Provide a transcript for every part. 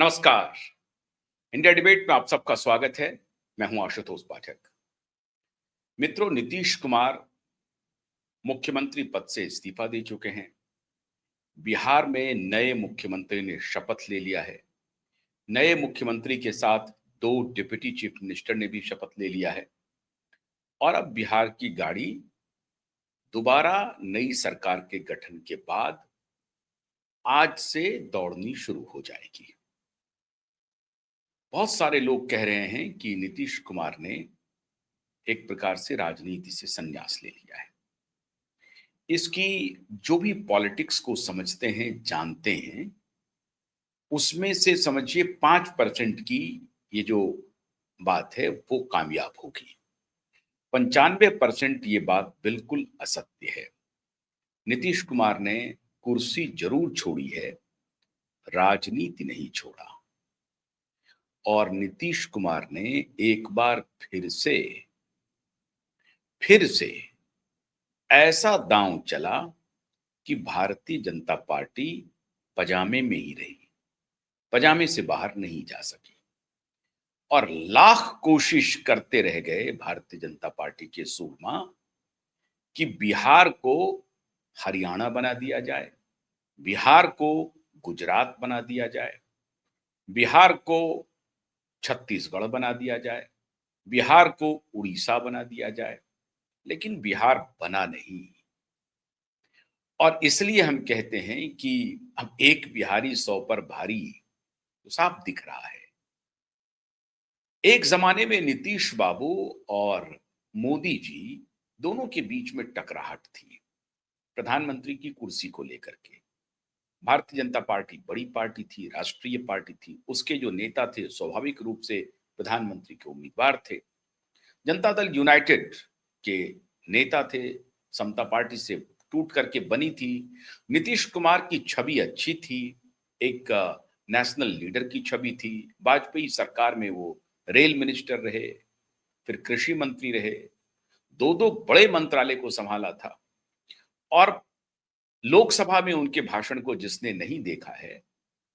नमस्कार। India debate में आप सबका स्वागत है। मैं हूं आशुतोष पाठक। मित्रों, नीतीश कुमार मुख्यमंत्री पद से इस्तीफा दे चुके हैं। बिहार में नए मुख्यमंत्री ने शपथ ले लिया है। नए मुख्यमंत्री के साथ दो डिप्टी चीफ मिनिस्टर ने भी शपथ ले लिया है और अब बिहार की गाड़ी दोबारा नई सरकार के गठन के बाद आज से दौड़नी शुरू हो जाएगी। बहुत सारे लोग कह रहे हैं कि नीतीश कुमार ने एक प्रकार से राजनीति से संन्यास ले लिया है। इसकी जो भी पॉलिटिक्स को समझते हैं, जानते हैं, उसमें से समझिए 5% की ये जो बात है वो कामयाब होगी। 95% ये बात बिल्कुल असत्य है। नीतीश कुमार ने कुर्सी जरूर छोड़ी है, राजनीति नहीं छोड़ा। और नीतीश कुमार ने एक बार फिर से ऐसा दांव चला कि भारतीय जनता पार्टी पजामे में ही रही, पजामे से बाहर नहीं जा सकी और लाख कोशिश करते रह गए भारतीय जनता पार्टी के सूरमा कि बिहार को हरियाणा बना दिया जाए, बिहार को गुजरात बना दिया जाए, बिहार को छत्तीसगढ़ बना दिया जाए, बिहार को उड़ीसा बना दिया जाए, लेकिन बिहार बना नहीं। और इसलिए हम कहते हैं कि अब एक बिहारी 100 पर भारी तो साफ दिख रहा है। एक जमाने में नीतीश बाबू और मोदी जी दोनों के बीच में टकराहट थी प्रधानमंत्री की कुर्सी को लेकर के। भारतीय जनता पार्टी बड़ी पार्टी थी, राष्ट्रीय पार्टी थी, उसके जो नेता थे स्वाभाविक रूप से प्रधानमंत्री के उम्मीदवार थे। जनता दल यूनाइटेड के नेता थे, समता पार्टी से टूट करके बनी थी। नीतीश कुमार की छवि अच्छी थी, एक नेशनल लीडर की छवि थी। वाजपेयी सरकार में वो रेल मिनिस्टर रहे, फिर कृषि मंत्री रहे, दो दो बड़े मंत्रालय को संभाला था। और लोकसभा में उनके भाषण को जिसने नहीं देखा है,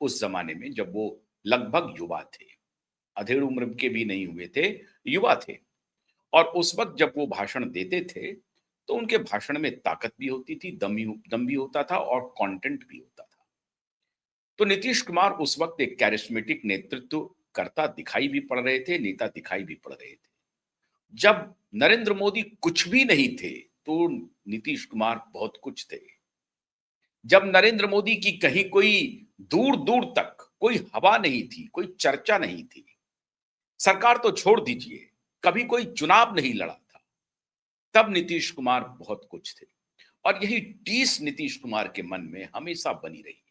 उस जमाने में जब वो लगभग युवा थे, अधेड़ उम्र के भी नहीं हुए थे, युवा थे, और उस वक्त जब वो भाषण देते थे तो उनके भाषण में ताकत भी होती थी, दम भी होता था और कंटेंट भी होता था। तो नीतीश कुमार उस वक्त एक कैरिस्मेटिक नेतृत्व करता दिखाई भी पड़ रहे थे, नेता दिखाई भी पड़ रहे थे। जब नरेंद्र मोदी कुछ भी नहीं थे तो नीतीश कुमार बहुत कुछ थे। जब नरेंद्र मोदी की कहीं कोई दूर दूर तक कोई हवा नहीं थी, कोई चर्चा नहीं थी, सरकार तो छोड़ दीजिए, कभी कोई चुनाव नहीं लड़ा था, तब नीतीश कुमार बहुत कुछ थे। और यही टीस नीतीश कुमार के मन में हमेशा बनी रही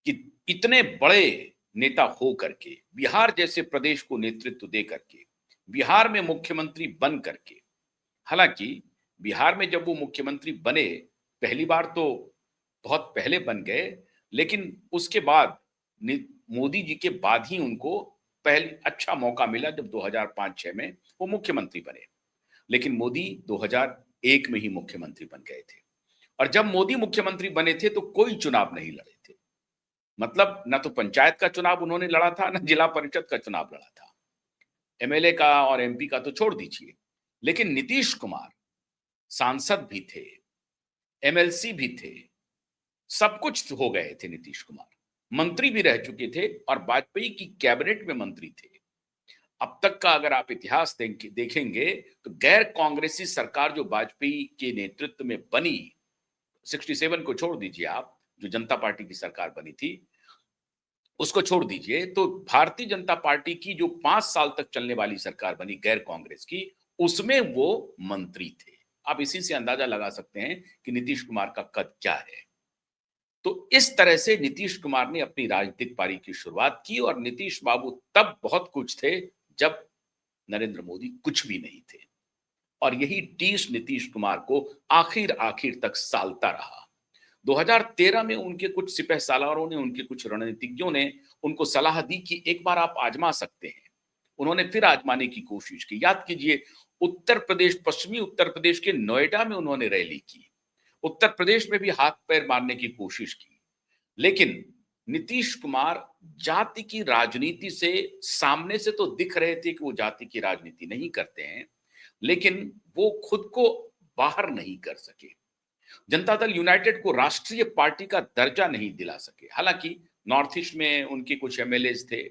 कि इतने बड़े नेता हो करके, बिहार जैसे प्रदेश को नेतृत्व दे करके, बिहार में मुख्यमंत्री बन करके, हालांकि बिहार में जब वो मुख्यमंत्री बने, पहली बार तो बहुत पहले बन गए, लेकिन उसके बाद मोदी जी के बाद ही उनको पहले अच्छा मौका मिला जब 2005-6 में वो मुख्यमंत्री बने। लेकिन मोदी 2001 में ही मुख्यमंत्री बन गए थे और जब मोदी मुख्यमंत्री बने थे तो कोई चुनाव नहीं लड़े थे। मतलब ना तो पंचायत का चुनाव उन्होंने लड़ा था, ना जिला परिषद का चुनाव लड़ा था। एमएलए का और एमपी का तो छोड़ दीजिए, लेकिन नीतीश कुमार सांसद भी थे, एमएलसी भी थे, सब कुछ हो गए थे। नीतीश कुमार मंत्री भी रह चुके थे और वाजपेयी की कैबिनेट में मंत्री थे। अब तक का अगर आप इतिहास देखेंगे तो गैर कांग्रेसी सरकार जो वाजपेयी के नेतृत्व में बनी, 67 को छोड़ दीजिए, आप जो जनता पार्टी की सरकार बनी थी उसको छोड़ दीजिए, तो भारतीय जनता पार्टी की जो 5 साल तक चलने वाली सरकार बनी गैर कांग्रेस की, उसमें वो मंत्री थे। आप इसी से अंदाजा लगा सकते हैं कि नीतीश कुमार का कद क्या है। तो इस तरह से नीतीश कुमार ने अपनी राजनीतिक पारी की शुरुआत की और नीतीश बाबू तब बहुत कुछ थे जब नरेंद्र मोदी कुछ भी नहीं थे। और यही टीस नीतीश कुमार को आखिर आखिर तक सालता रहा। 2013 में उनके कुछ सिपहसालारों ने, उनके कुछ रणनीतिज्ञों ने उनको सलाह दी कि एक बार आप आजमा सकते हैं। उन्होंने फिर आजमाने की कोशिश की। याद कीजिए, उत्तर प्रदेश, पश्चिमी उत्तर प्रदेश के नोएडा में उन्होंने रैली की, उत्तर प्रदेश में भी हाथ पैर मारने की कोशिश की, लेकिन नीतीश कुमार जाति की राजनीति से सामने से तो दिख रहे थे कि वो जाति की राजनीति नहीं करते हैं, लेकिन वो खुद को बाहर नहीं कर सके। जनता दल यूनाइटेड को राष्ट्रीय पार्टी का दर्जा नहीं दिला सके। हालांकि नॉर्थ ईस्ट में उनके कुछ एमएलएज थे,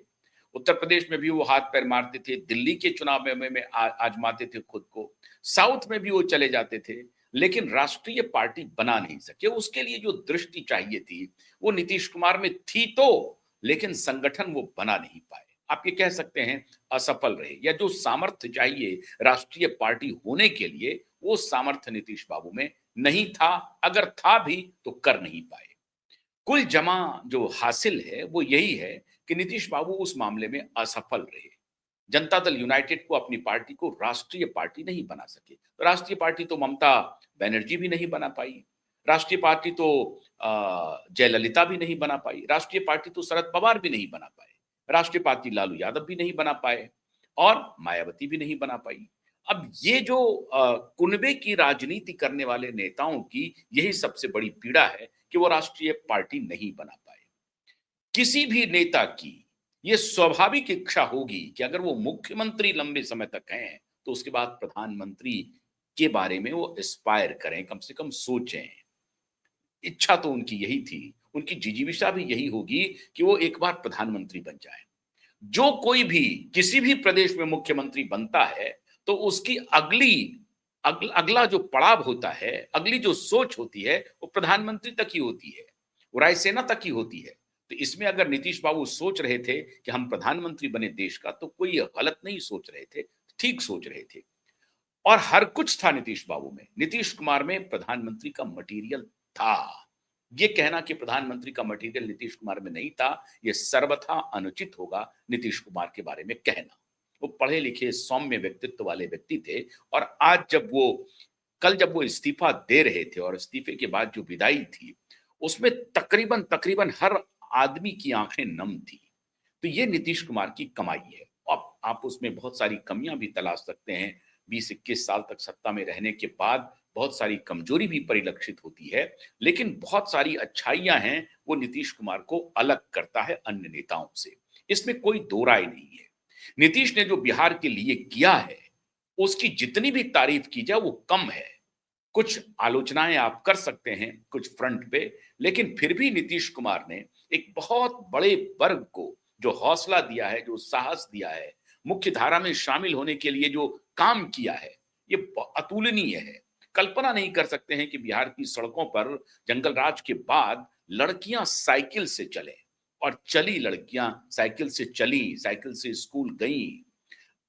उत्तर प्रदेश में भी वो हाथ पैर मारते थे, दिल्ली के चुनाव में आजमाते थे खुद को, साउथ में भी वो चले जाते थे, लेकिन राष्ट्रीय पार्टी बना नहीं सके। उसके लिए जो दृष्टि चाहिए थी वो नीतीश कुमार में थी तो, लेकिन संगठन वो बना नहीं पाए। आप ये कह सकते हैं असफल रहे, या जो सामर्थ्य चाहिए राष्ट्रीय पार्टी होने के लिए वो सामर्थ्य नीतीश बाबू में नहीं था, अगर था भी तो कर नहीं पाए। कुल जमा जो हासिल है वो यही है कि नीतीश बाबू उस मामले में असफल रहे। जनता दल यूनाइटेड को अपनी पार्टी को राष्ट्रीय पार्टी नहीं बना सके। तो राष्ट्रीय पार्टी तो ममता बनर्जी भी नहीं बना पाई, राष्ट्रीय पार्टी तो जयललिता भी नहीं बना पाई, राष्ट्रीय पार्टी तो शरद पवार भी नहीं बना पाए, राष्ट्रीय पार्टी लालू यादव भी नहीं बना पाए और मायावती भी नहीं बना पाई। अब ये जो कुनबे की राजनीति करने वाले नेताओं की यही सबसे बड़ी पीड़ा है कि वो राष्ट्रीय पार्टी नहीं बना पाए। किसी भी नेता की ये स्वाभाविक इच्छा होगी कि अगर वो मुख्यमंत्री लंबे समय तक हैं तो उसके बाद प्रधानमंत्री के बारे में वो एस्पायर करें, कम से कम सोचें। इच्छा तो उनकी यही थी, उनकी जिजीविषा भी यही होगी कि वो एक बार प्रधानमंत्री बन जाए। जो कोई भी किसी भी प्रदेश में मुख्यमंत्री बनता है तो उसकी अगला जो पड़ाव होता है, अगली जो सोच होती है वो प्रधानमंत्री तक ही होती है, वो रायसेना तक ही होती है। तो इसमें अगर नीतीश बाबू सोच रहे थे कि हम प्रधानमंत्री बने देश का, तो कोई गलत नहीं सोच रहे थे, ठीक सोच रहे थे। और हर कुछ था नीतीश बाबू में, नीतीश कुमार में प्रधानमंत्री का मटेरियल था। ये कहना कि प्रधानमंत्री का मटेरियल नीतीश कुमार में नहीं था, ये सर्वथा अनुचित होगा नीतीश कुमार के बारे में कहना। वो पढ़े लिखे सौम्य व्यक्तित्व वाले व्यक्ति थे, और आज जब वो इस्तीफा दे रहे थे और इस्तीफे के बाद जो विदाई थी, उसमें तकरीबन तकरीबन हर आदमी की आंखें नम थी। तो ये नीतीश कुमार की कमाई है। अब आप उसमें बहुत सारी कमियां भी तलाश सकते हैं। 20-21 साल तक सत्ता में रहने के बाद बहुत सारी कमजोरी भी परिलक्षित होती है, लेकिन बहुत सारी अच्छाइयां हैं, वो नीतीश कुमार को अलग करता है अन्य नेताओं से। इसमें कोई दो राय नहीं है। नीतीश ने जो बिहार के लिए किया है, उसकी जितनी भी तारीफ की जाए वो कम है। कुछ आलोचनाएं आप कर सकते हैं कुछ फ्रंट पे, लेकिन फिर भी नीतीश कुमार ने एक बहुत बड़े वर्ग को जो हौसला दिया है, जो साहस दिया है, मुख्य धारा में शामिल होने के लिए जो काम किया है, ये अतुलनीय है। कल्पना नहीं कर सकते हैं कि बिहार की सड़कों पर जंगल राज के बाद लड़कियां साइकिल से चले, और चली लड़कियां साइकिल से चली, साइकिल से स्कूल गई।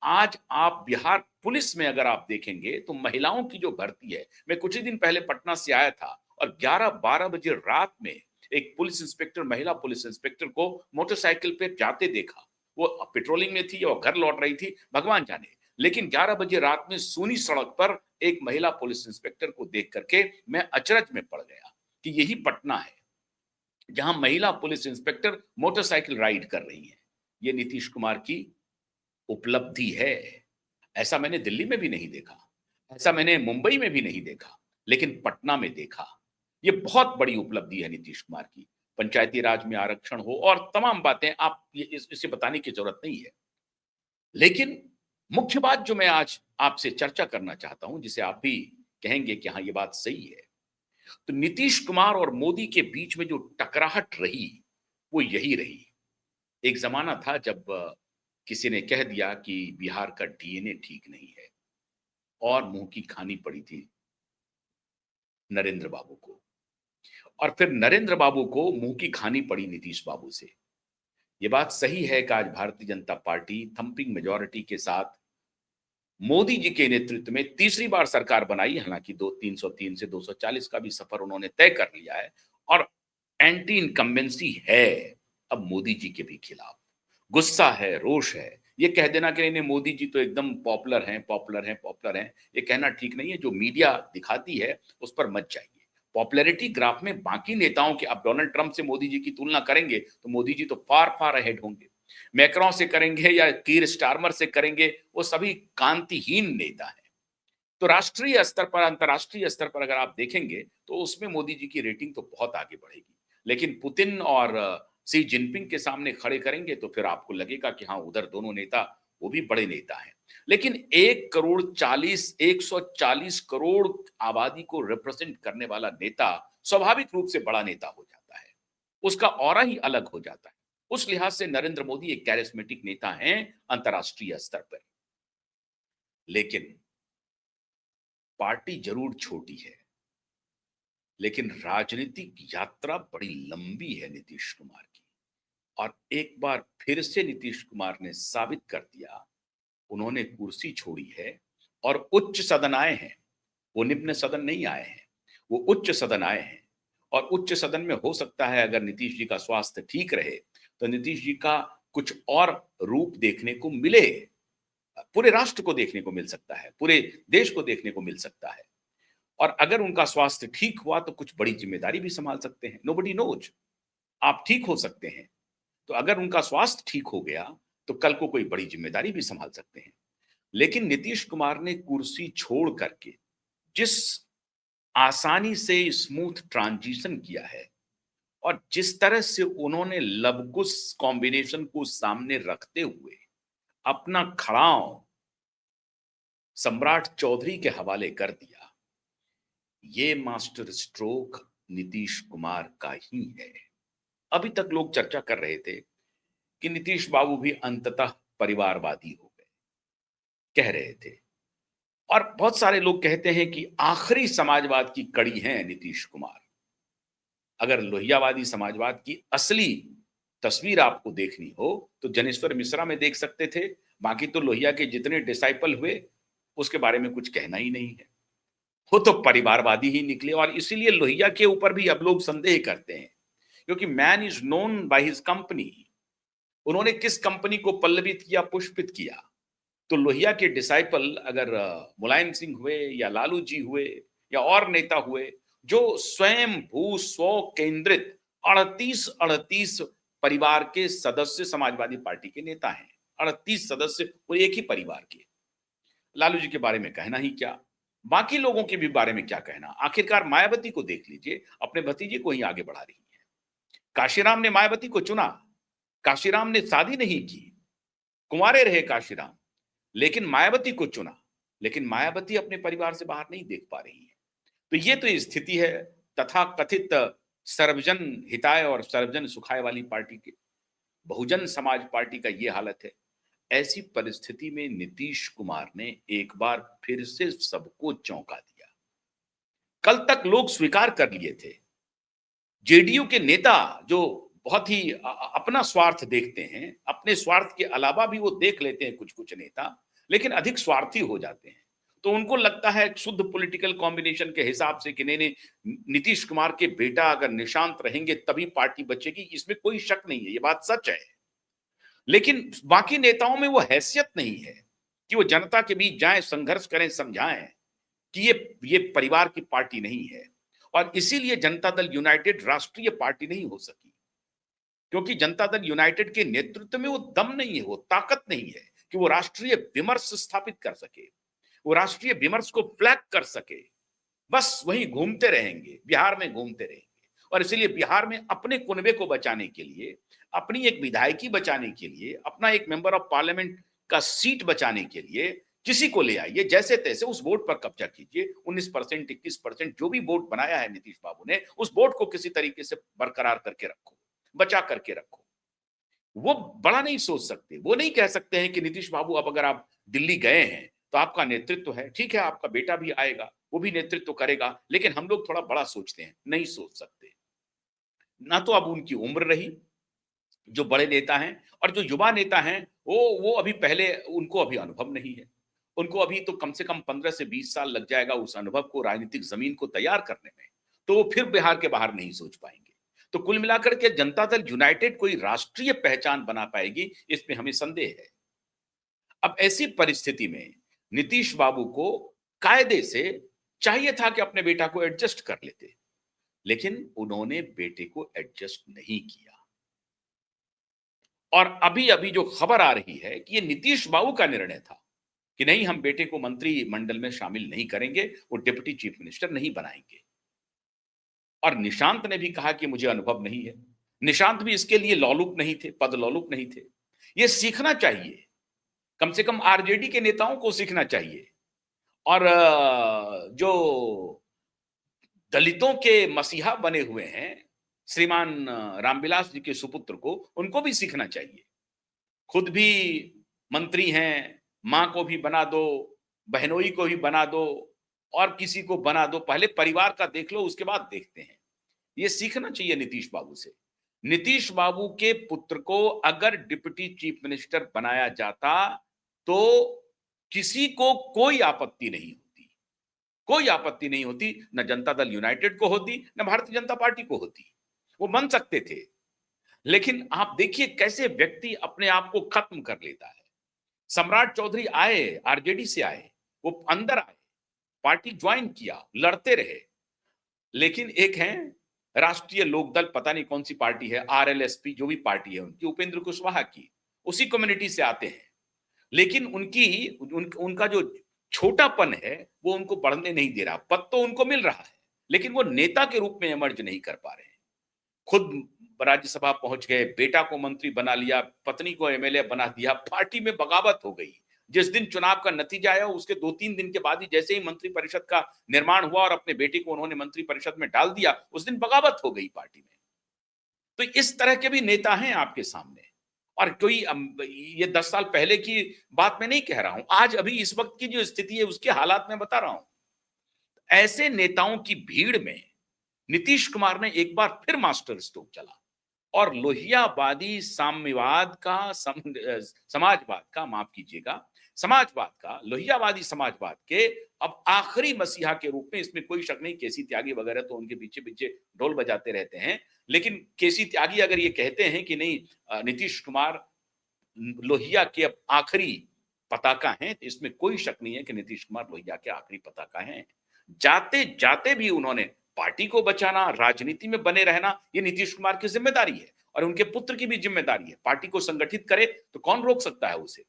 आज आप बिहार पुलिस में अगर आप देखेंगे तो महिलाओं की जो भर्ती है, मैं कुछ ही दिन पहले पटना से आया था और 11-12 बजे रात में एक पुलिस इंस्पेक्टर, महिला पुलिस इंस्पेक्टर को मोटरसाइकिल पे जाते देखा। वो पेट्रोलिंग में थी और घर लौट रही थी, भगवान जाने। लेकिन 11 बजे रात में सूनी सड़क पर एक महिला पुलिस इंस्पेक्टर को देख करके मैं अचरज में पड़ गया कि यही पटना है जहां महिला पुलिस इंस्पेक्टर मोटरसाइकिल राइड कर रही है। ये नीतीश कुमार की उपलब्धि है। ऐसा मैंने दिल्ली में भी नहीं देखा, ऐसा मैंने मुंबई में भी नहीं देखा, लेकिन पटना में देखा। ये बहुत बड़ी उपलब्धि है नीतीश कुमार की। पंचायती राज में आरक्षण हो और तमाम बातें, आप ये इसे बताने की जरूरत नहीं है। लेकिन मुख्य बात जो मैं आज आपसे चर्चा करना चाहता हूं, जिसे आप भी कहेंगे कि हाँ ये बात सही है, तो नीतीश कुमार और मोदी के बीच में जो टकराहट रही वो यही रही। एक जमाना था जब किसी ने कह दिया कि बिहार का डीएनए ठीक नहीं है, और मुंह की खानी पड़ी थी नरेंद्र बाबू को, और फिर नरेंद्र बाबू को मुंह की खानी पड़ी नीतीश बाबू से। ये बात सही है कि आज Bharatiya Janata party thumping majority के साथ मोदी जी के नेतृत्व में तीसरी बार सरकार बनाई। हालांकि 303 से 240 का भी सफर उन्होंने तय कर लिया है, और एंटी इनकम्बेंसी है अब मोदी जी के भी खिलाफ। गुस्सा है, रोष है। ये कह देना कि नहीं मोदी जी तो एकदम पॉपुलर हैं, पॉपुलर हैं, पॉपुलर हैं, ये कहना ठीक नहीं है। जो मीडिया दिखाती है उस पर मत जाइए। पॉपुलैरिटी ग्राफ में बाकी नेताओं के, अब डोनाल्ड ट्रंप से मोदी जी की तुलना करेंगे तो मोदी जी तो फार फार अहेड होंगे। मैक्रों से करेंगे या कीर स्टारमर से करेंगे, वो सभी कांतिहीन नेता हैं। तो राष्ट्रीय स्तर पर, अंतर्राष्ट्रीय स्तर पर अगर आप देखेंगे तो उसमें मोदी जी की रेटिंग तो बहुत आगे बढ़ेगी। लेकिन पुतिन और शी जिनपिंग के सामने खड़े करेंगे तो फिर आपको लगेगा कि हाँ, उधर दोनों नेता वो भी बड़े नेता हैं। लेकिन 140 करोड़ आबादी को रिप्रेजेंट करने वाला नेता स्वाभाविक रूप से बड़ा नेता हो जाता है। उसका ऑरा ही अलग हो जाता है। उस लिहाज से नरेंद्र मोदी एक कैरिस्मेटिक नेता हैं अंतर्राष्ट्रीय स्तर पर। लेकिन पार्टी जरूर छोटी है, लेकिन राजनीतिक यात्रा बड़ी लंबी है नीतीश कुमार की। और एक बार फिर से नीतीश कुमार ने साबित कर दिया, उन्होंने कुर्सी छोड़ी है और उच्च सदन आए हैं। वो निम्न सदन नहीं आए हैं, वो उच्च सदन आए हैं। और उच्च सदन में हो सकता है अगर नीतीश जी का स्वास्थ्य ठीक रहे तो नीतीश जी का कुछ और रूप देखने को मिले, पूरे राष्ट्र को देखने को मिल सकता है, पूरे देश को देखने को मिल सकता है। और अगर उनका स्वास्थ्य ठीक हुआ तो कुछ बड़ी जिम्मेदारी भी संभाल सकते हैं। नोबडी नोज, आप ठीक हो सकते हैं। तो अगर उनका स्वास्थ्य ठीक हो गया तो कल को कोई बड़ी जिम्मेदारी भी संभाल सकते हैं। लेकिन नीतीश कुमार ने कुर्सी छोड़ करके जिस आसानी से स्मूथ ट्रांजिशन किया है और जिस तरह से उन्होंने लवकुश कॉम्बिनेशन को सामने रखते हुए अपना खड़ाव सम्राट चौधरी के हवाले कर दिया, ये मास्टर स्ट्रोक नीतीश कुमार का ही है। अभी तक लोग चर्चा कर रहे थे कि नीतीश बाबू भी अंततः परिवारवादी हो गए, कह रहे थे। और बहुत सारे लोग कहते हैं कि आखिरी समाजवाद की कड़ी है नीतीश कुमार। अगर लोहियावादी समाजवाद की असली तस्वीर आपको देखनी हो तो जनेश्वर मिश्रा में देख सकते थे। बाकी तो लोहिया के जितने डिसाइपल हुए उसके बारे में कुछ कहना ही नहीं है। वो तो परिवारवादी ही निकले। और इसीलिए लोहिया के ऊपर भी अब लोग संदेह करते हैं, क्योंकि man is known by his company. उन्होंने किस कंपनी को पल्लवित किया, पुष्पित किया। तो लोहिया के डिसाइपल अगर मुलायम सिंह हुए या लालू जी हुए या और नेता हुए जो स्वयं भू स्व केंद्रित 38 परिवार के सदस्य समाजवादी पार्टी के नेता हैं। 38 सदस्य वो एक ही परिवार के। लालू जी के बारे में कहना ही क्या, बाकी लोगों के भी बारे में क्या कहना। आखिरकार मायावती को देख लीजिए, अपने भतीजे को ही आगे बढ़ा रही है। काशीराम ने मायावती को चुना, काशीराम ने शादी नहीं की, कुंवारे रहे काशीराम, लेकिन मायावती को चुना। लेकिन मायावती अपने परिवार से बाहर नहीं देख पा रही है। तो ये तो स्थिति है तथा कथित सर्वजन हिताय और सर्वजन सुखाय वाली पार्टी की, बहुजन समाज पार्टी का ये हालत है। ऐसी परिस्थिति में नीतीश कुमार ने एक बार फिर से सबको चौंका दिया। कल तक लोग स्वीकार कर लिए थे, जेडीयू के नेता जो बहुत ही अपना स्वार्थ देखते हैं, अपने स्वार्थ के अलावा भी वो देख लेते हैं कुछ कुछ नेता, लेकिन अधिक स्वार्थी हो जाते हैं। तो उनको लगता है शुद्ध पॉलिटिकल कॉम्बिनेशन के हिसाब से कि नहीं नहीं, नीतीश कुमार के बेटा अगर निशांत रहेंगे तभी पार्टी बचेगी, इसमें कोई शक नहीं है, ये बात सच है। लेकिन बाकी नेताओं में वो हैसियत नहीं है कि वो जनता के बीच जाएं, संघर्ष करें, समझाएं कि ये परिवार की पार्टी नहीं है। और इसीलिए जनता दल यूनाइटेड राष्ट्रीय पार्टी नहीं हो सकी, क्योंकि जनता दल यूनाइटेड के नेतृत्व में वो दम नहीं है, वो ताकत नहीं है कि वो राष्ट्रीय विमर्श स्थापित कर सके, वो राष्ट्रीय विमर्श को फ्लैग कर सके। बस वहीं घूमते रहेंगे, बिहार में घूमते रहेंगे। और इसीलिए बिहार में अपने कुनबे को बचाने के लिए, अपनी एक विधायकी बचाने के लिए, अपना एक मेंबर ऑफ पार्लियामेंट का सीट बचाने के लिए किसी को ले आइए, जैसे तैसे उस वोट पर कब्जा कीजिए। 19%, 21% जो भी वोट बनाया है नीतीश बाबू ने, उस वोट को किसी तरीके से बरकरार करके रखो, बचा करके रखो। वो बड़ा नहीं सोच सकते। वो नहीं कह सकते हैं कि नीतीश बाबू अब अगर आप दिल्ली गए हैं तो आपका नेतृत्व है, ठीक है, आपका बेटा भी आएगा, वो भी नेतृत्व करेगा, लेकिन हम लोग थोड़ा बड़ा सोचते हैं। नहीं सोच सकते। ना तो अब उनकी उम्र रही, जो बड़े नेता हैं, और जो युवा नेता हैं वो अभी पहले उनको अभी अनुभव नहीं है। उनको अभी तो कम से कम 15 से 20 साल लग जाएगा उस अनुभव को, राजनीतिक जमीन को तैयार करने में। तो वो फिर बिहार के बाहर नहीं सोच पाएंगे। तो कुल मिलाकर के जनता दल यूनाइटेड कोई राष्ट्रीय पहचान बना पाएगी, इसमें हमें संदेह है। अब ऐसी परिस्थिति में नीतीश बाबू को कायदे से चाहिए था कि अपने बेटा को एडजस्ट कर लेते, लेकिन उन्होंने बेटे को एडजस्ट नहीं किया। और अभी अभी जो खबर आ रही है कि ये नीतीश बाबू का निर्णय था कि नहीं, हम बेटे को मंत्रिमंडल में शामिल नहीं करेंगे, वो डिप्टी चीफ मिनिस्टर नहीं बनाएंगे। और निशांत ने भी कहा कि मुझे अनुभव नहीं है। निशांत भी इसके लिए लॉलुप नहीं थे, पद लॉलुप नहीं थे। ये सीखना चाहिए, कम से कम आरजेडी के नेताओं को सीखना चाहिए। और जो दलितों के मसीहा बने हुए हैं, श्रीमान रामविलास जी के सुपुत्र को, उनको भी सीखना चाहिए। खुद भी मंत्री हैं, माँ को भी बना दो, बहनोई को भी बना दो और किसी को बना दो, पहले परिवार का देख लो, उसके बाद देखते हैं। ये सीखना चाहिए नीतीश बाबू से। नीतीश बाबू के पुत्र को अगर डिप्टी चीफ मिनिस्टर बनाया जाता तो किसी को कोई आपत्ति नहीं होती, कोई आपत्ति नहीं होती, न जनता दल यूनाइटेड को होती, न भारतीय जनता पार्टी को होती। वो बन सकते थे, लेकिन आप देखिए कैसे व्यक्ति अपने आप को खत्म कर लेता है। सम्राट चौधरी आए, आरजेडी से आए, वो अंदर आए, पार्टी ज्वाइन किया, लड़ते रहे, लेकिन एक है राष्ट्रीय लोकदल, पता नहीं कौन सी पार्टी है, आरएलएसपी, जो भी पार्टी है उनकी, उपेंद्र कुशवाहा की, उसी कम्युनिटी से आते हैं, लेकिन उनका जो छोटापन है वो उनको बढ़ने नहीं दे रहा। पद तो उनको मिल रहा है, लेकिन वो नेता के रूप में इमर्ज नहीं कर पा रहे हैं। खुद राज्यसभा पहुंच गए, बेटा को मंत्री बना लिया, पत्नी को एमएलए बना दिया, पार्टी में बगावत हो गई। जिस दिन चुनाव का नतीजा आया उसके 2-3 दिन के बाद ही जैसे ही मंत्री परिषद का निर्माण हुआ और अपने बेटे को उन्होंने मंत्री परिषद में डाल दिया, उस दिन बगावत हो गई पार्टी में। तो इस तरह के भी नेता हैं आपके सामने। और कोई ये 10 साल पहले की बात मैं नहीं कह रहा हूं, आज अभी इस वक्त की जो स्थिति है उसके हालात में बता रहा हूं। ऐसे नेताओं की भीड़ में नीतीश कुमार ने एक बार फिर मास्टर स्ट्रोक चला और लोहियावादी साम्यवाद का समाजवाद का, माफ कीजिएगा, समाजवाद का, लोहियावादी समाजवाद के अब आखिरी मसीहा के रूप में, इसमें कोई शक नहीं, केसी त्यागी वगैरह तो उनके पीछे पीछे ढोल बजाते रहते हैं, लेकिन केसी त्यागी अगर ये कहते हैं कि नहीं नीतीश कुमार लोहिया के अब आखिरी पताका हैं, तो इसमें कोई शक नहीं है कि नीतीश कुमार लोहिया के आखिरी पताका हैं। जाते जाते भी उन्होंने पार्टी को बचाना, राजनीति में बने रहना, ये नीतीश कुमार की जिम्मेदारी है और उनके पुत्र की भी जिम्मेदारी है। पार्टी को संगठित करे तो कौन रोक सकता है उसे?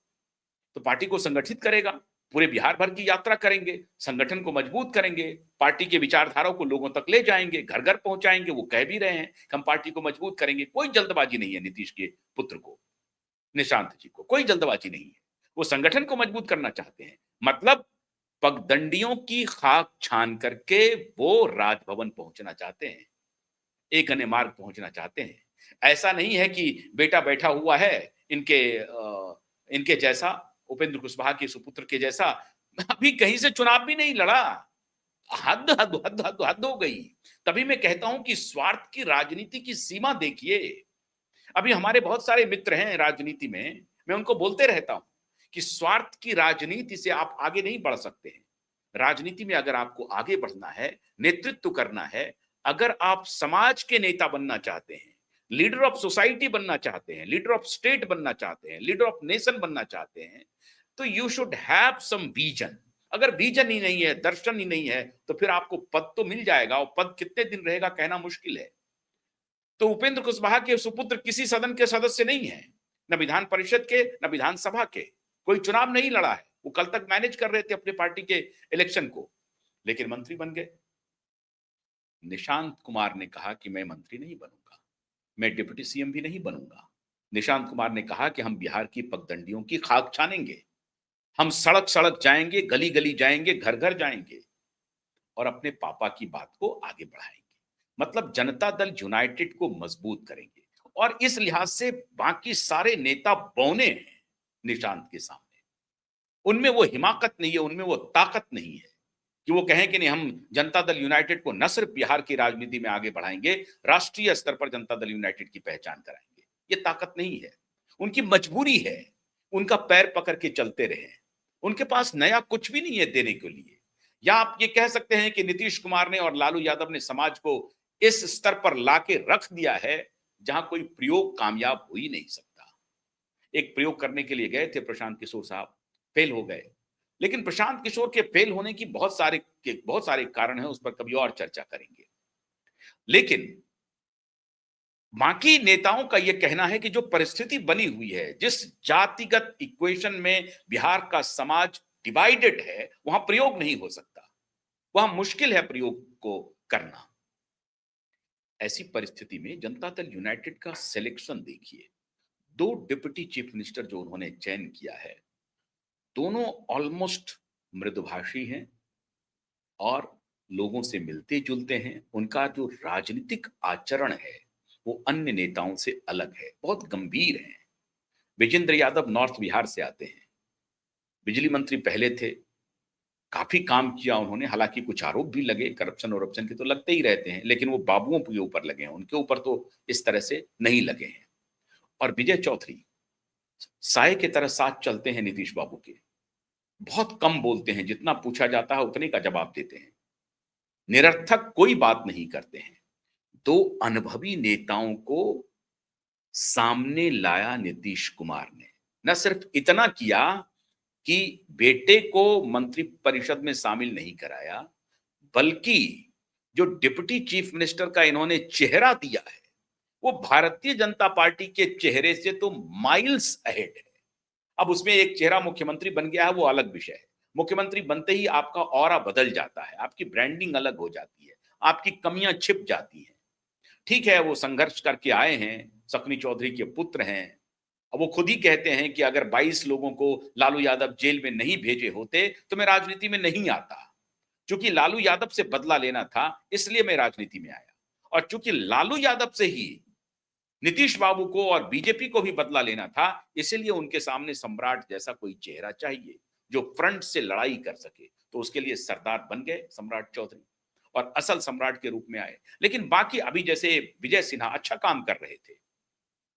तो पार्टी को संगठित करेगा, पूरे बिहार भर की यात्रा करेंगे, संगठन को मजबूत करेंगे, पार्टी के विचारधाराओं को लोगों तक ले जाएंगे, घर घर पहुंचाएंगे। वो कह भी रहे हैं कि हम पार्टी को मजबूत करेंगे। कोई जल्दबाजी नहीं है नीतीश के पुत्र को, निशांत जी को, कोई जल्दबाजी नहीं है। वो संगठन को मजबूत करना चाहते हैं, मतलब पगडंडियों की खाक छान करके वो राजभवन पहुंचना चाहते हैं, एक अन्य मार्ग पहुंचना चाहते हैं। ऐसा नहीं है कि बेटा बैठा हुआ है इनके जैसा, उपेंद्र कुशवाहा के सुपुत्र के जैसा, अभी कहीं से चुनाव भी नहीं लड़ा। हद हद हद हद हद हो गई। तभी मैं कहता हूं कि स्वार्थ की राजनीति की सीमा देखिए। अभी हमारे बहुत सारे मित्र हैं राजनीति में, मैं उनको बोलते रहता हूं कि स्वार्थ की राजनीति से आप आगे नहीं बढ़ सकते हैं। राजनीति में अगर आपको आगे बढ़ना है, नेतृत्व करना है, अगर आप समाज के नेता बनना चाहते हैं, लीडर ऑफ सोसाइटी बनना चाहते हैं, लीडर ऑफ स्टेट बनना चाहते हैं, लीडर ऑफ नेशन बनना चाहते हैं, तो you should have some vision. अगर विजन ही नहीं है, दर्शन ही नहीं है, तो फिर आपको पद तो मिल जाएगा, और पद कितने दिन रहेगा कहना मुश्किल है। तो उपेंद्र कुशवाहा के सुपुत्र किसी सदन के सदस्य नहीं है, न विधान परिषद के, न विधानसभा के, कोई चुनाव नहीं लड़ा है। वो कल तक मैनेज कर रहे थे अपने पार्टी के इलेक्शन को, लेकिन मंत्री बन गए। निशांत कुमार ने कहा कि मैं मंत्री नहीं बनूंगा, मैं डिप्टी सीएम भी नहीं बनूंगा। निशांत कुमार ने कहा कि हम बिहार की पगडंडियों की खाक छानेंगे, हम सड़क सड़क जाएंगे, गली गली जाएंगे, घर घर जाएंगे और अपने पापा की बात को आगे बढ़ाएंगे। मतलब जनता दल यूनाइटेड को मजबूत करेंगे। और इस लिहाज से बाकी सारे नेता बौने हैं निशांत के सामने। उनमें वो हिमाकत नहीं है, उनमें वो ताकत नहीं है कि वो कहें कि नहीं, हम जनता दल यूनाइटेड को न सिर्फ बिहार की राजनीति में आगे बढ़ाएंगे, राष्ट्रीय स्तर पर जनता दल यूनाइटेड की पहचान कराएंगे। ये ताकत नहीं है, उनकी मजबूरी है, उनका पैर पकड़ के चलते रहे। उनके पास नया कुछ भी नहीं है देने के लिए। या आप ये कह सकते हैं कि नीतीश कुमार ने और लालू यादव ने समाज को इस स्तर पर लाके रख दिया है जहां कोई प्रयोग कामयाब हो ही नहीं सकता। एक प्रयोग करने के लिए गए थे प्रशांत किशोर साहब, फेल हो गए। लेकिन प्रशांत किशोर के फेल होने की बहुत सारे कारण हैं, उस पर कभी और चर्चा करेंगे। लेकिन बाकी नेताओं का यह कहना है कि जो परिस्थिति बनी हुई है, जिस जातिगत इक्वेशन में बिहार का समाज डिवाइडेड है, वहां प्रयोग नहीं हो सकता, वहां मुश्किल है प्रयोग को करना। ऐसी परिस्थिति में जनता दल यूनाइटेड का सिलेक्शन देखिए, 2 डिप्टी चीफ मिनिस्टर जो उन्होंने चयन किया है, दोनों ऑलमोस्ट मृदुभाषी हैं और लोगों से मिलते-जुलते हैं। उनका जो राजनीतिक आचरण है, वो अन्य नेताओं से अलग है, बहुत गंभीर हैं। विजेंद्र यादव नॉर्थ बिहार से आते हैं, बिजली मंत्री पहले थे, काफ़ी काम किया उन्होंने, हालाँकि कुछ आरोप भी लगे, करप्शन-वरप्शन के तो लगते ही रहते हैं, लेकिन वो बाबुओं के ऊपर लगे हैं, उनके ऊपर तो इस तरह से नहीं लगे हैं। और विजय चौधरी, साये की तरह साथ चलते हैं नीतीश बाबू के, बहुत कम बोलते हैं, जितना पूछा जाता है उतने का जवाब देते हैं, निरर्थक कोई बात नहीं करते हैं। 2 अनुभवी नेताओं को सामने लाया नीतीश कुमार ने। न सिर्फ इतना किया कि बेटे को मंत्रिपरिषद में शामिल नहीं कराया, बल्कि जो डिप्टी चीफ मिनिस्टर का इन्होंने चेहरा दिया है, वो भारतीय जनता पार्टी के चेहरे से तो माइल्स अहेड है। अब उसमें एक चेहरा मुख्यमंत्री बन गया है, वो अलग विषय है। मुख्यमंत्री बनते ही आपका ऑरा बदल जाता है, आपकी ब्रांडिंग अलग हो जाती है, आपकी कमियां छिप जाती हैं। ठीक है, वो संघर्ष करके आए हैं, शक्नी चौधरी के पुत्र हैं। अब वो खुद ही कहते हैं कि अगर 22 लोगों को लालू यादव जेल में नहीं भेजे होते, तो मैं राजनीति में नहीं आता। चूंकि लालू यादव से बदला लेना था, इसलिए मैं राजनीति में आया। और चूंकि लालू यादव से ही नीतीश बाबू को और बीजेपी को भी बदला लेना था, इसीलिए उनके सामने सम्राट जैसा कोई चेहरा चाहिए, जो फ्रंट से लड़ाई कर सके। तो उसके लिए सरदार बन गए सम्राट चौधरी और असल सम्राट के रूप में आए। लेकिन बाकी अभी जैसे विजय सिन्हा अच्छा काम कर रहे थे,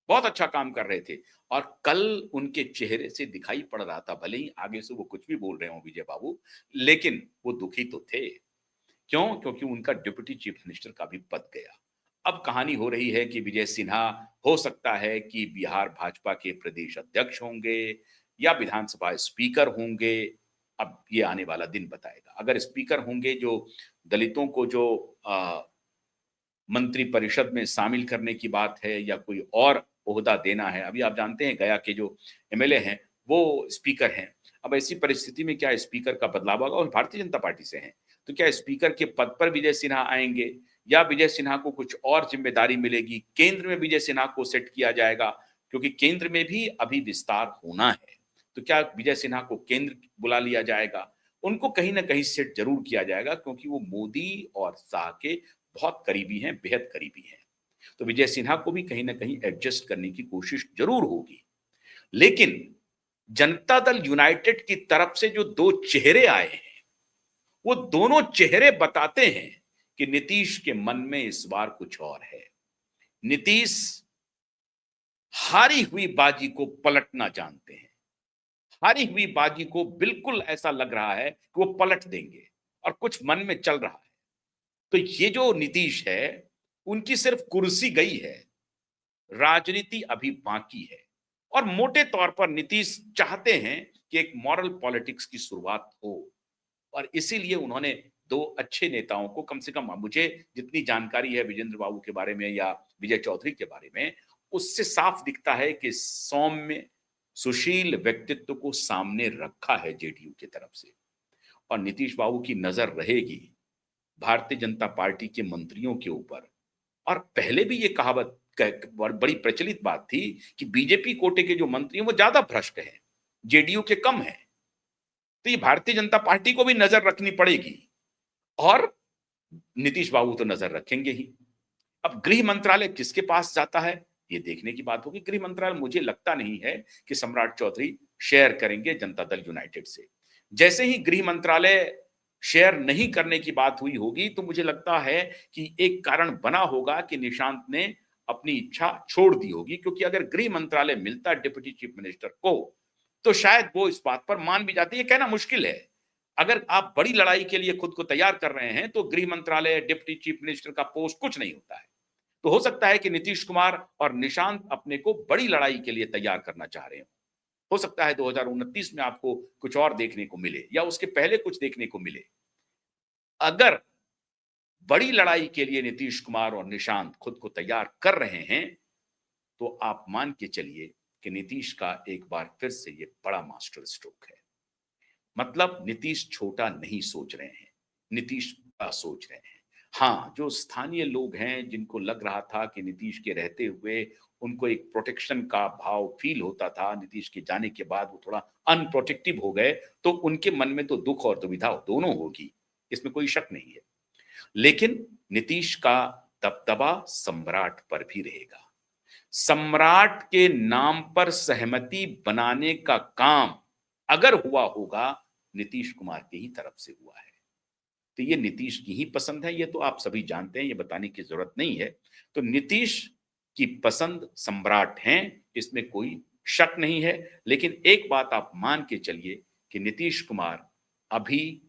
बहुत अच्छा काम कर रहे थे और कल उनके चेहरे से दिखाई पड़ रहा था, भले ही आगे से वो कुछ भी बोल रहे हों विजय बाबू, लेकिन वो दुखी तो थे। क्यों? क्योंकि उनका डिप्टी चीफ मिनिस्टर का भी पद गया। अब कहानी हो रही है कि विजय सिन्हा हो सकता है कि बिहार भाजपा के प्रदेश अध्यक्ष होंगे या विधानसभा स्पीकर होंगे। अब ये आने वाला दिन बताएगा। अगर स्पीकर होंगे, जो दलितों को जो मंत्रिपरिषद में शामिल करने की बात है या कोई और ओहदा देना है। अभी आप जानते हैं गया के जो एमएलए हैं, वो स्पीकर हैं। अब ऐसी परिस्थिति में क्या स्पीकर का बदलाव होगा और भारतीय जनता पार्टी से हैं, तो क्या स्पीकर के पद पर विजय सिन्हा आएँगे या विजय सिन्हा को कुछ और ज़िम्मेदारी मिलेगी? केंद्र में विजय सिन्हा को सेट किया जाएगा क्योंकि केंद्र में भी अभी विस्तार होना है। तो क्या विजय सिन्हा को केंद्र बुला लिया जाएगा? उनको कहीं न कहीं सेट ज़रूर किया जाएगा क्योंकि वो मोदी और शाह के बहुत करीबी हैं, बेहद करीबी हैं। तो विजय सिन्हा को भी कहीं न कहीं एडजस्ट करने की कोशिश ज़रूर होगी। लेकिन जनता दल यूनाइटेड की तरफ से जो 2 चेहरे आए हैं, वो दोनों चेहरे बताते हैं कि नीतीश के मन में इस बार कुछ और है। नीतीश हारी हुई बाजी को पलटना जानते हैं। हारी हुई बाजी को बिल्कुल ऐसा लग रहा है कि वो पलट देंगे और कुछ मन में चल रहा है। तो ये जो नीतीश है, उनकी सिर्फ कुर्सी गई है, राजनीति अभी बाकी है। और मोटे तौर पर नीतीश चाहते हैं कि एक मॉरल पॉलिटिक्स की शुरुआत हो और इसीलिए उन्होंने 2 अच्छे नेताओं को, कम से कम मुझे जितनी जानकारी है विजेंद्र बाबू के बारे में या विजय चौधरी के बारे में, उससे साफ दिखता है कि सौम्य, सुशील व्यक्तित्व को सामने रखा है जेडीयू की तरफ से। और नीतीश बाबू की नजर रहेगी भारतीय जनता पार्टी के मंत्रियों के ऊपर। और पहले भी ये कहावत बड़ी प्रचलित बात थी कि बीजेपी कोटे के जो मंत्री हैं वो ज्यादा भ्रष्ट हैं, जेडीयू के कम हैं। तो ये भारतीय जनता पार्टी को भी नजर रखनी पड़ेगी और नीतीश बाबू तो नजर रखेंगे ही। अब गृह मंत्रालय किसके पास जाता है, ये देखने की बात होगी। गृह मंत्रालय मुझे लगता नहीं है कि सम्राट चौधरी शेयर करेंगे जनता दल यूनाइटेड से। जैसे ही गृह मंत्रालय शेयर नहीं करने की बात हुई होगी, तो मुझे लगता है कि एक कारण बना होगा कि निशांत ने अपनी इच्छा छोड़ दी होगी, क्योंकि अगर गृह मंत्रालय मिलता डिप्टी चीफ मिनिस्टर को, तो शायद वो इस बात पर मान भी जाते। ये कहना मुश्किल है। अगर आप बड़ी लड़ाई के लिए खुद को तैयार कर रहे हैं, तो गृह मंत्रालय, डिप्टी चीफ मिनिस्टर का पोस्ट कुछ नहीं होता है। तो हो सकता है कि नीतीश कुमार और निशांत अपने को बड़ी लड़ाई के लिए तैयार करना चाह रहे हो सकता है 2029 में आपको कुछ और देखने को मिले या उसके पहले कुछ देखने को मिले। अगर बड़ी लड़ाई के लिए नीतीश कुमार और निशांत खुद को तैयार कर रहे हैं, तो आप मान के चलिए कि नीतीश का एक बार फिर से ये बड़ा मास्टर स्ट्रोक है। मतलब नीतीश छोटा नहीं सोच रहे हैं, नीतीश बड़ा सोच रहे हैं। हाँ, जो स्थानीय लोग हैं जिनको लग रहा था कि नीतीश के रहते हुए उनको एक प्रोटेक्शन का भाव फ़ील होता था, नीतीश के जाने के बाद वो थोड़ा अनप्रोटेक्टिव हो गए, तो उनके मन में तो दुःख और दुविधा दोनों होगी, इसमें कोई शक नहीं है। लेकिन नीतीश का दबदबा सम्राट पर भी रहेगा। सम्राट के नाम पर सहमति बनाने का काम अगर हुआ होगा, नीतीश कुमार की ही तरफ से हुआ है। तो ये नीतीश की ही पसंद है, ये तो आप सभी जानते हैं, ये बताने की ज़रूरत नहीं है। तो नीतीश की पसंद सम्राट हैं, इसमें कोई शक नहीं है। लेकिन एक बात आप मान के चलिए कि नीतीश कुमार अभी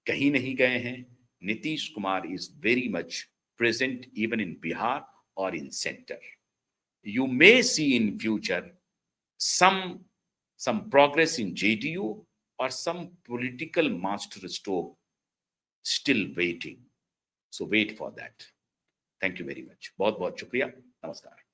कहीं नहीं गए हैं। Nitish Kumar is very much present even in Bihar और इन centre. You may see in future some progress in JDU or some political master stroke still waiting. So wait for that. Thank you very much. बहुत बहुत शुक्रिया। नमस्कार।